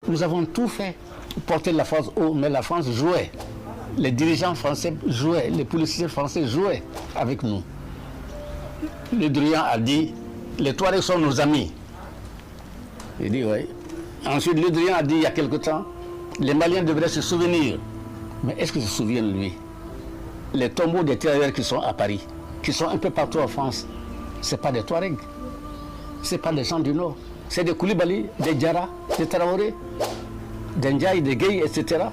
Nous avons tout fait pour porter la France haut, mais la France jouait. Les dirigeants français jouaient, les policiers français jouaient avec nous. Le Drian a dit, les Touaregs sont nos amis. Il dit oui. Ensuite, Le Drian a dit il y a quelque temps, les Maliens devraient se souvenir. Mais est-ce qu'ils se souviennent, lui? Les tombeaux des tirailleurs qui sont à Paris, qui sont un peu partout en France, ce n'est pas des Touaregs, ce n'est pas des gens du Nord. C'est des Koulibaly, des Diarra, des Traoré, des Ndiaye, des Gueye, etc.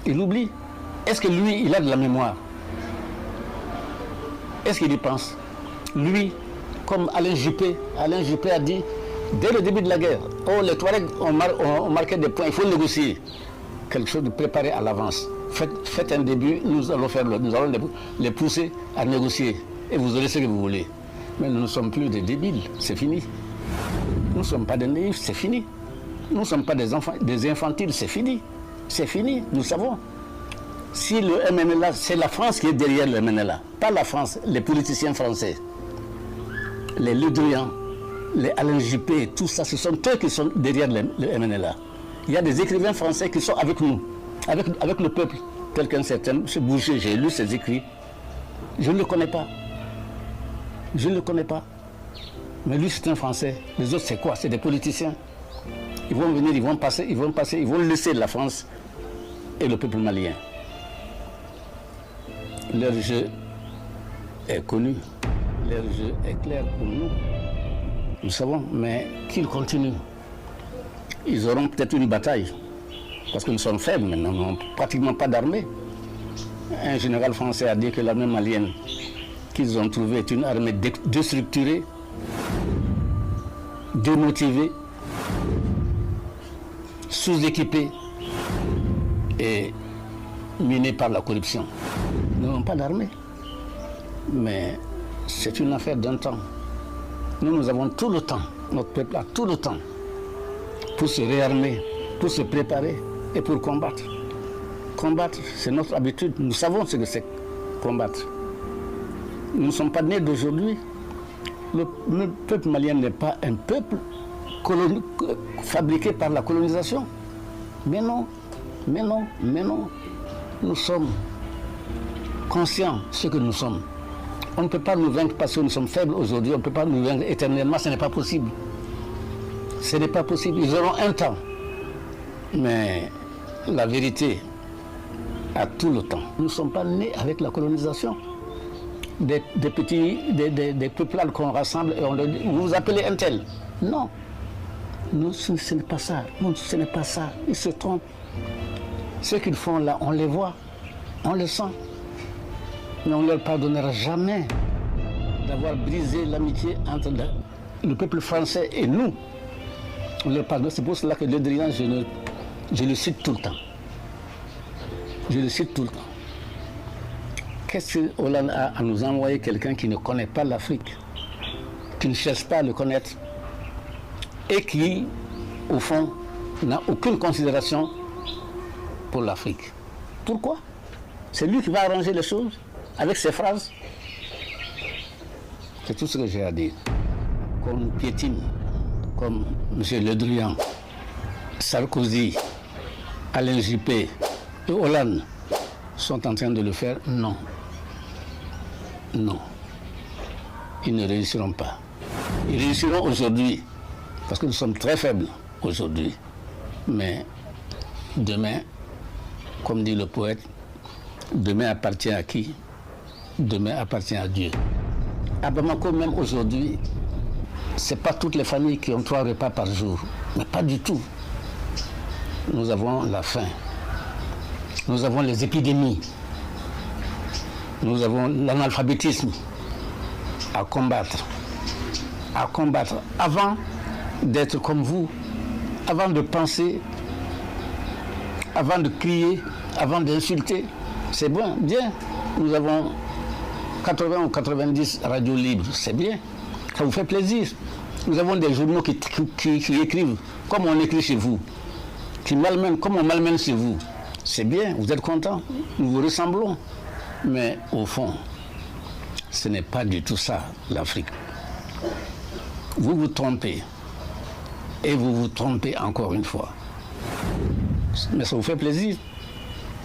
Il oublie. Est-ce que lui, il a de la mémoire? Est-ce qu'il y pense? Lui, comme Alain Juppé a dit, dès le début de la guerre, oh, les Touaregs ont marqué des points, il faut négocier. Quelque chose de préparé à l'avance. Faites un début, nous allons les pousser à négocier. Et vous aurez ce que vous voulez. Mais nous ne sommes plus des débiles, c'est fini. Nous ne sommes pas des naïfs, c'est fini. Nous ne sommes pas des enfants, des infantiles, c'est fini. C'est fini, nous savons. Si le MNLA, c'est la France qui est derrière le MNLA, pas la France, les politiciens français, les Le Drian, les Alain Juppé, tout ça, ce sont eux qui sont derrière le MNLA. Il y a des écrivains français qui sont avec nous, avec le peuple, tel qu'un certain M. Boucher, j'ai lu ses écrits. Je ne le connais pas. Je ne le connais pas. Mais lui, c'est un Français. Les autres, c'est quoi? C'est des politiciens. Ils vont venir, ils vont passer, ils vont laisser la France et le peuple malien. Leur jeu est connu. Leur jeu est clair pour nous. Nous savons, mais qu'ils continuent. Ils auront peut-être une bataille. Parce que nous sommes faibles maintenant, nous n'avons pratiquement pas d'armée. Un général français a dit que l'armée malienne qu'ils ont trouvée est une armée déstructurée, démotivée, sous-équipée et minée par la corruption. Nous n'avons pas d'armée. Mais c'est une affaire d'un temps. Nous avons tout le temps, notre peuple a tout le temps pour se réarmer, pour se préparer et pour combattre. Combattre, c'est notre habitude. Nous savons ce que c'est combattre. Nous ne sommes pas nés d'aujourd'hui. Le peuple malien n'est pas un peuple fabriqué par la colonisation. Mais non, mais non, mais non. Nous sommes conscients de ce que nous sommes. On ne peut pas nous vaincre parce que nous sommes faibles aujourd'hui. On ne peut pas nous vaincre éternellement. Ce n'est pas possible. Ce n'est pas possible. Ils auront un temps. Mais la vérité a tout le temps. Nous ne sommes pas nés avec la colonisation. Des peuplades qu'on rassemble et on leur dit, vous vous appelez un tel. Non. Nous, ce n'est pas ça. Non, ce n'est pas ça. Ils se trompent. Ce qu'ils font là, on les voit. On le sent. Mais on ne leur pardonnera jamais d'avoir brisé l'amitié entre le peuple français et nous. On leur pardonne. C'est pour cela que Le Drian, je le cite tout le temps. Je le cite tout le temps. Qu'est-ce que Hollande a à nous envoyer quelqu'un qui ne connaît pas l'Afrique, qui ne cherche pas à le connaître et qui, au fond, n'a aucune considération pour l'Afrique? Pourquoi? C'est lui qui va arranger les choses avec ses phrases. C'est tout ce que j'ai à dire. Comme piétine, comme M. Le Drian, Sarkozy, Alain Juppé et Hollande sont en train de le faire, non. Non. Ils ne réussiront pas. Ils réussiront aujourd'hui, parce que nous sommes très faibles aujourd'hui. Mais demain, comme dit le poète, demain appartient à qui? Demain appartient à Dieu. À Bamako, même aujourd'hui, ce n'est pas toutes les familles qui ont 3 repas par jour. Mais pas du tout. Nous avons la faim. Nous avons les épidémies. Nous avons l'analphabétisme à combattre. À combattre. Avant d'être comme vous, avant de penser, avant de crier, avant d'insulter, c'est bon, bien. Nous avons 80 ou 90 radios libres, c'est bien. Ça vous fait plaisir. Nous avons des journaux qui écrivent comme on écrit chez vous, qui malmènent comme on malmène chez vous. C'est bien, vous êtes contents, nous vous ressemblons. Mais au fond, ce n'est pas du tout ça, l'Afrique. Vous vous trompez. Et vous vous trompez encore une fois. Mais ça vous fait plaisir.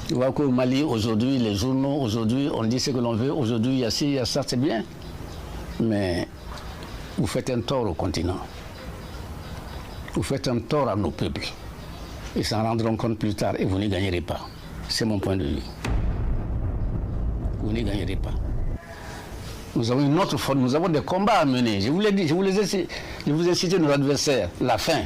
Tu vois qu'au Mali, aujourd'hui, les journaux, aujourd'hui, on dit ce que l'on veut. Aujourd'hui, il y a ci, il y a ça, c'est bien. Mais vous faites un tort au continent. Vous faites un tort à nos peuples. Ils s'en rendront compte plus tard et vous n'y gagnerez pas. C'est mon point de vue. Vous n'y gagnerez pas. Nous avons une autre forme, nous avons des combats à mener. Je vous l'ai dit, je vous ai cité nos adversaires. La faim.